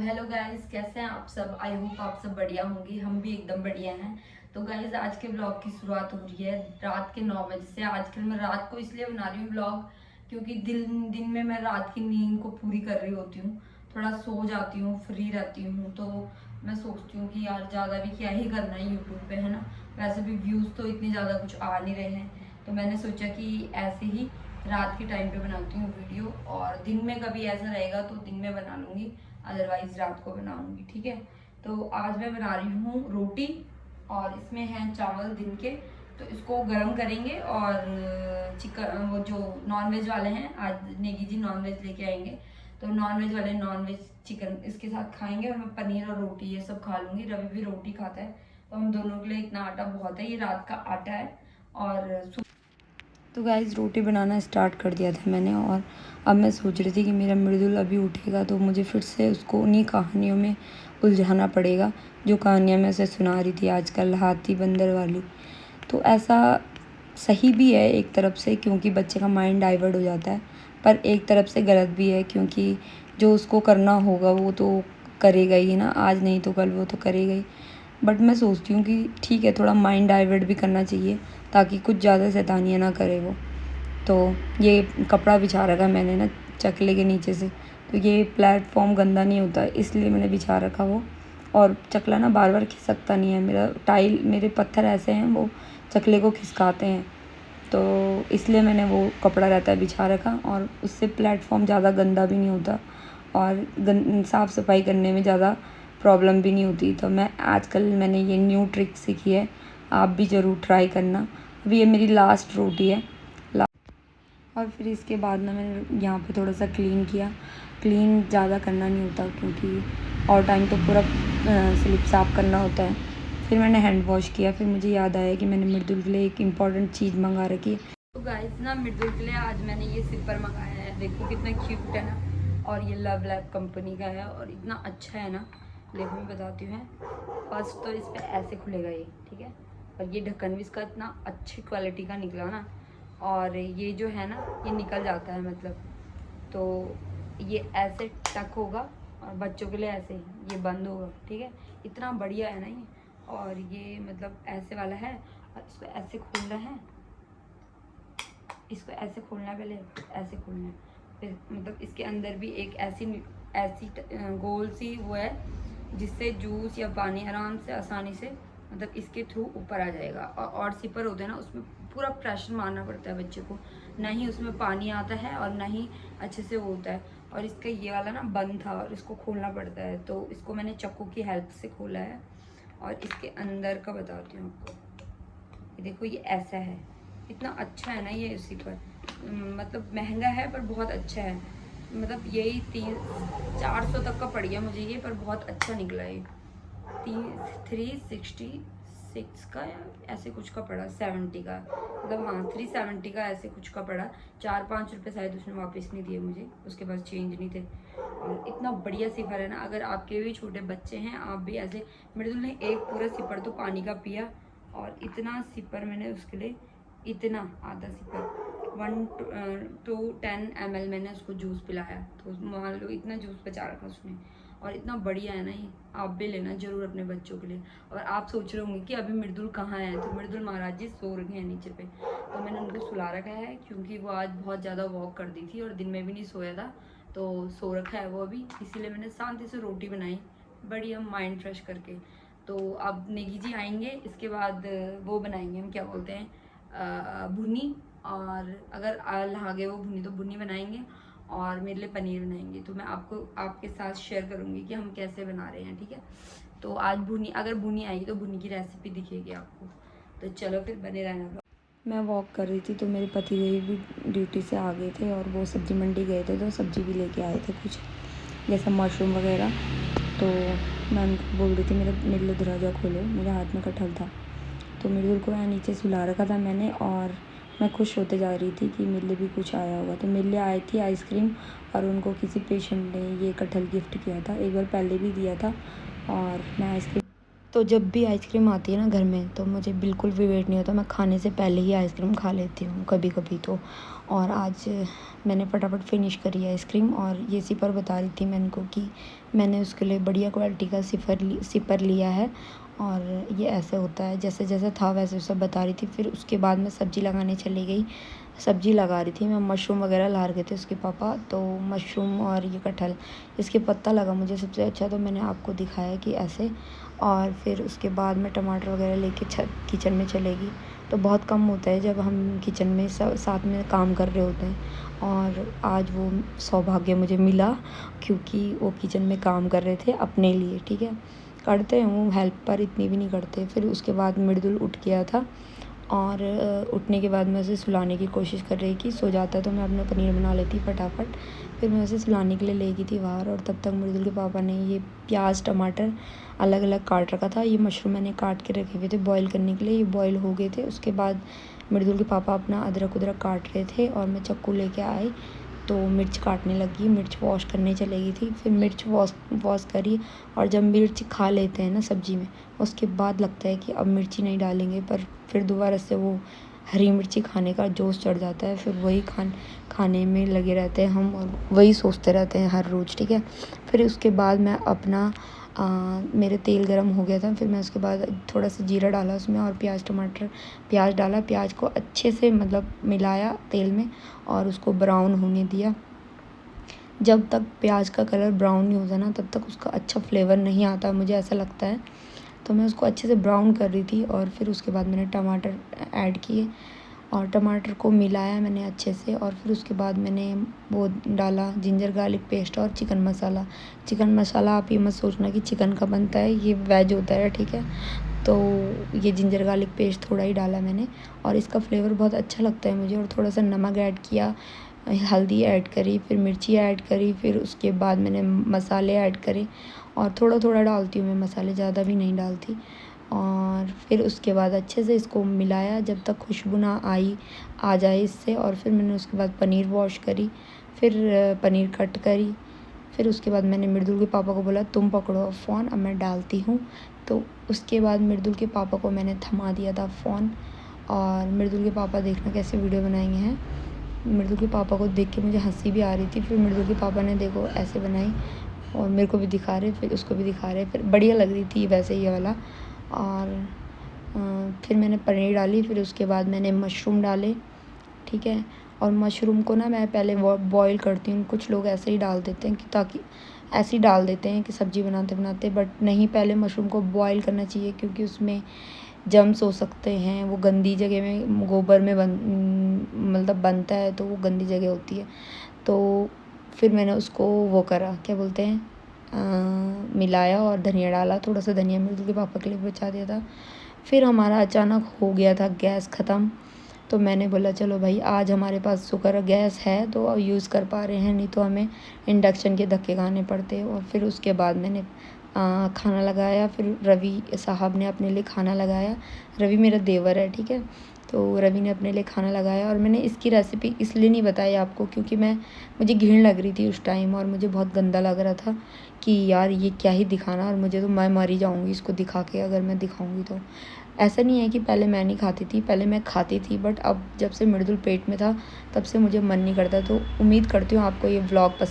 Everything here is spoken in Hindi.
हेलो गाइस, कैसे हैं आप सब। आई होप आप सब बढ़िया होंगे। हम भी एकदम बढ़िया हैं। तो गाइस, आज के ब्लॉग की शुरुआत हो रही है रात के 9 बजे से। आजकल मैं रात को इसलिए बना रही हूँ ब्लॉग क्योंकि दिन दिन में मैं रात की नींद को पूरी कर रही होती हूँ। थोड़ा सो जाती हूँ, फ्री रहती हूँ, तो मैं सोचती हूँ कि यार ज़्यादा भी क्या ही करना है यूट्यूब पे, है ना। वैसे भी व्यूज़ तो इतने ज़्यादा कुछ आ नहीं रहे हैं, तो मैंने सोचा कि ऐसे ही रात के टाइम पे बनाती हूँ वीडियो, और दिन में कभी ऐसा रहेगा तो दिन में बना लूँगी, अदरवाइज रात को बनाऊंगी। ठीक है। तो आज मैं बना रही हूँ रोटी, और इसमें है चावल दिन के, तो इसको गर्म करेंगे। और चिकन, वो जो नॉन वेज वाले हैं, आज नेगी जी नॉन वेज लेके आएंगे, तो नॉन वेज वाले नॉन वेज चिकन इसके साथ खाएंगे, और मैं पनीर और रोटी ये सब खा लूँगी। रवि भी रोटी खाता है, तो हम दोनों के लिए इतना आटा बहुत है। ये रात का आटा है। और तो गाइस, रोटी बनाना स्टार्ट कर दिया था मैंने, और अब मैं सोच रही थी कि मेरा मृदुल अभी उठेगा तो मुझे फिर से उसको उन्हीं कहानियों में उलझाना पड़ेगा जो कहानियाँ मैं उसे सुना रही थी आजकल, हाथी बंदर वाली। तो ऐसा सही भी है एक तरफ से, क्योंकि बच्चे का माइंड डाइवर्ट हो जाता है, पर एक तरफ से गलत भी है, क्योंकि जो उसको करना होगा वो तो करेगा ही ना, आज नहीं तो कल वो तो करेगा ही। बट मैं सोचती हूँ कि ठीक है, थोड़ा माइंड डाइवर्ट भी करना चाहिए ताकि कुछ ज़्यादा शैतानियाँ ना करे वो। तो ये कपड़ा बिछा रखा है मैंने ना चकले के नीचे से, तो ये प्लेटफॉर्म गंदा नहीं होता इसलिए मैंने बिछा रखा वो। और चकला ना बार बार खिसकता नहीं है, मेरा टाइल, मेरे पत्थर ऐसे हैं वो चकले को खिसकाते हैं, तो इसलिए मैंने वो कपड़ा रहता है बिछा रखा, और उससे प्लेटफॉर्म ज़्यादा गंदा भी नहीं होता, और साफ़ सफाई करने में ज़्यादा प्रॉब्लम भी नहीं होती। तो मैंने ये न्यू ट्रिक सीखी है, आप भी ज़रूर ट्राई करना। अभी ये मेरी लास्ट रोटी है। और फिर इसके बाद ना मैंने यहाँ पे थोड़ा सा क्लीन किया। क्लीन ज़्यादा करना नहीं होता क्योंकि और टाइम तो पूरा स्लिप साफ़ करना होता है। फिर मैंने हैंड वॉश किया। फिर मुझे याद आया कि मैंने मृदुल के लिए एक इम्पॉर्टेंट चीज़ मंगा रखी है। तो गाइस ना, मृदुल के लिए आज मैंने ये सिपर मंगाया है। देखो कितना क्यूट है ना, और ये लव लैब कंपनी का है, और इतना अच्छा है ना। देखो मैं बताती हूँ। फर्स्ट तो इस पर ऐसे खुलेगा ये, ठीक है। और ये ढक्कन भी इसका इतना अच्छी क्वालिटी का निकला ना, और ये जो है ना, ये निकल जाता है मतलब। तो ये ऐसे टक होगा, और बच्चों के लिए ऐसे ही ये बंद होगा, ठीक है। इतना बढ़िया है ना ये। और ये मतलब ऐसे वाला है, और इसको ऐसे खोलना है, इसको ऐसे खोलना है, पहले ऐसे खोलना है, फिर मतलब इसके अंदर भी एक ऐसी ऐसी गोल सी वो है जिससे जूस या पानी आराम से आसानी से मतलब इसके थ्रू ऊपर आ जाएगा। और सिपर होते हैं ना, उसमें पूरा प्रेशर मारना पड़ता है बच्चे को, ना ही उसमें पानी आता है और ना ही अच्छे से वो होता है। और इसका ये वाला ना बंद था, और इसको खोलना पड़ता है, तो इसको मैंने चाकू की हेल्प से खोला है। और इसके अंदर का बताती हूँ आपको। ये देखो, ये ऐसा है। इतना अच्छा है ना ये उसी पर, मतलब महंगा है पर बहुत अच्छा है। मतलब यही 300-400 तक का पड़ गया मुझे ये, पर बहुत अच्छा निकला ये। 366 का या ऐसे कुछ का पड़ा, 70 का, मतलब हाँ 370 का ऐसे कुछ का पड़ा। 4-5 रुपये शायद उसने वापस नहीं दिए मुझे, उसके पास चेंज नहीं थे। और इतना बढ़िया सिपर है ना, अगर आपके भी छोटे बच्चे हैं, आप भी ऐसे। मृदुल ने एक पूरा सिपर तो पानी का पिया, और इतना सिपर मैंने उसके लिए, इतना आधा सिपर 1 to 10 ml मैंने उसको जूस पिलाया, तो मान लो इतना जूस बचा रखा उसने। और इतना बढ़िया है ना ये, आप भी लेना जरूर अपने बच्चों के लिए। और आप सोच रहे होंगे कि अभी मृदुल कहाँ है, तो मृदुल महाराज जी सो रहे हैं नीचे पे, तो मैंने उनको सुला रखा है क्योंकि वो आज बहुत ज़्यादा वॉक कर दी थी और दिन में भी नहीं सोया था, तो सो रखा है वो अभी। इसीलिए मैंने शांति से रोटी बनाई, बढ़िया माइंड फ्रेश करके। तो अब नेगी जी आएंगे, इसके बाद वो बनाएंगे, हम क्या बोलते हैं, भुनी। और अगर लहागे वो भुनी, तो भुनी बनाएंगे, और मेरे लिए पनीर बनाएंगे। तो मैं आपको आपके साथ शेयर करूँगी कि हम कैसे बना रहे हैं, ठीक है। तो आज भुनी, अगर भुनी आएगी तो भुनी की रेसिपी दिखेगी आपको। तो चलो फिर बने रहना। मैं वॉक कर रही थी, तो मेरे पतिदेव भी ड्यूटी से आ गए थे, और वो सब्ज़ी मंडी गए थे, तो सब्ज़ी भी लेके आए थे कुछ, जैसा मशरूम वगैरह। तो मैं उनको बोल रही थी मेरे लिए दरवाज़ा खोलो, मेरे हाथ में कटहल था, तो मृदुल को यहाँ नीचे सुला रखा था मैंने, और मैं खुश होते जा रही थी कि मेरे लिए भी कुछ आया होगा। तो मेरे लिए आई थी आइसक्रीम, और उनको किसी पेशेंट ने ये कटहल गिफ्ट किया था, एक बार पहले भी दिया था, और मैं आइसक्रीम तो जब भी आइसक्रीम आती है ना घर में तो मुझे बिल्कुल भी वेट नहीं होता, मैं खाने से पहले ही आइसक्रीम खा लेती हूँ कभी कभी तो। और आज मैंने फटाफट फिनिश करी आइसक्रीम, और ये सिपर बता रही थी मैं इनको कि मैंने उसके लिए बढ़िया क्वालिटी का सिपर लिया है, और ये ऐसे होता है, जैसे जैसे था वैसे वैसे बता रही थी। फिर उसके बाद मैं सब्ज़ी लगाने चली गई। सब्ज़ी लगा रही थी मैं, मशरूम वगैरह ला रहे थे उसके पापा, तो मशरूम और ये कटहल, इसके पत्ता लगा मुझे सबसे अच्छा, तो मैंने आपको दिखाया कि ऐसे। और फिर उसके बाद मैं टमाटर वगैरह लेके किचन में चलेगी। तो बहुत कम होता है जब हम किचन में साथ में काम कर रहे होते हैं, और आज वो सौभाग्य मुझे मिला क्योंकि वो किचन में काम कर रहे थे अपने लिए। ठीक है, करते हैं वो हेल्प, पर इतनी भी नहीं करते। फिर उसके बाद मृदुल उठ गया था, और उठने के बाद मैं उसे सुलाने की कोशिश कर रही कि सो जाता तो मैं अपना पनीर बना लेती फटाफट। फिर मैं उसे सुलाने के लिए ले गई थी बाहर, और तब तक मृदुल के पापा ने ये प्याज टमाटर अलग अलग काट रखा था। ये मशरूम मैंने काट के रखे हुए थे बॉईल करने के लिए, ये बॉईल हो गए थे। उसके बाद मृदुल के पापा अपना अदरक उदरक काट रहे थे, और मैं चाकू लेके आई तो मिर्च काटने लगी, मिर्च वॉश करने चलेगी थी। फिर मिर्च वॉश करी, और जब मिर्च खा लेते हैं ना सब्ज़ी में, उसके बाद लगता है कि अब मिर्ची नहीं डालेंगे, पर फिर दोबारा से वो हरी मिर्ची खाने का जोश चढ़ जाता है। फिर वही खाने में लगे रहते हैं हम, और वही सोचते रहते हैं हर रोज़। ठीक है, फिर उसके बाद मैं अपना मेरे तेल गरम हो गया था, फिर मैं उसके बाद थोड़ा सा जीरा डाला उसमें, और प्याज डाला। प्याज को अच्छे से मतलब मिलाया तेल में, और उसको ब्राउन होने दिया। जब तक प्याज का कलर ब्राउन नहीं होता ना, तब तक उसका अच्छा फ्लेवर नहीं आता, मुझे ऐसा लगता है। तो मैं उसको अच्छे से ब्राउन कर रही थी, और फिर उसके बाद मैंने टमाटर ऐड किए, और टमाटर को मिलाया मैंने अच्छे से। और फिर उसके बाद मैंने वो डाला जिंजर गार्लिक पेस्ट और चिकन मसाला। आप ये मत सोचना कि चिकन का बनता है, ये वेज होता है। ठीक है, तो ये जिंजर गार्लिक पेस्ट थोड़ा ही डाला मैंने, और इसका फ्लेवर बहुत अच्छा लगता है मुझे। और थोड़ा सा नमक ऐड किया, हल्दी ऐड करी, फिर मिर्ची ऐड करी, फिर उसके बाद मैंने मसाले ऐड करे, और थोड़ा थोड़ा डालती हूँ मैं मसाले, ज़्यादा भी नहीं डालती। और फिर उसके बाद अच्छे से इसको मिलाया जब तक खुशबू ना आ जाए इससे। और फिर मैंने उसके बाद पनीर वॉश करी, फिर पनीर कट करी। फिर उसके बाद मैंने मृदुल के पापा को बोला तुम पकड़ो फ़ोन, अब मैं डालती हूँ। तो उसके बाद मृदुल के पापा को मैंने थमा दिया था फ़ोन, और मृदुल के पापा देखना कैसे वीडियो बनाएंगे हैं। मृदुल के पापा को देख के मुझे हंसी भी आ रही थी। फिर मृदुल के पापा ने देखो ऐसे बनाई, और मेरे को भी दिखा रहे, फिर उसको भी दिखा रहे, फिर बढ़िया लग रही थी वैसे ये वाला। और फिर मैंने पनीर डाली, फिर उसके बाद मैंने मशरूम डाले। ठीक है, और मशरूम को ना मैं पहले बॉईल करती हूँ, कुछ लोग ऐसे ही डाल देते हैं कि ताकि ऐसे ही डाल देते हैं कि सब्ज़ी बनाते बनाते, बट नहीं, पहले मशरूम को बॉईल करना चाहिए, क्योंकि उसमें जम्स हो सकते हैं। वो गंदी जगह में गोबर में मतलब बनता है, तो वो गंदी जगह होती है। तो फिर मैंने उसको वो करा, क्या बोलते हैं, मिलाया, और धनिया डाला, थोड़ा सा धनिया मृदुल के पापा के लिए बचा दिया था। फिर हमारा अचानक हो गया था गैस ख़त्म, तो मैंने बोला चलो भाई आज हमारे पास शुक्र गैस है तो यूज़ कर पा रहे हैं, नहीं तो हमें इंडक्शन के धक्के खाने पड़ते। और फिर उसके बाद मैंने खाना लगाया, फिर रवि साहब ने अपने लिए खाना लगाया। रवि मेरा देवर है, ठीक है, तो रवि ने अपने लिए खाना लगाया। और मैंने इसकी रेसिपी इसलिए नहीं बताई आपको क्योंकि मुझे घिन लग रही थी उस टाइम, और मुझे बहुत गंदा लग रहा था कि यार ये क्या ही दिखाना, और मुझे तो मैं मर ही जाऊँगी इसको दिखा के अगर मैं दिखाऊँगी तो। ऐसा नहीं है कि पहले मैं नहीं खाती थी, पहले मैं खाती थी, बट अब जब से मृदुल पेट में था तब से मुझे मन नहीं करता। तो उम्मीद करती हूँ आपको ये व्लॉग पसंद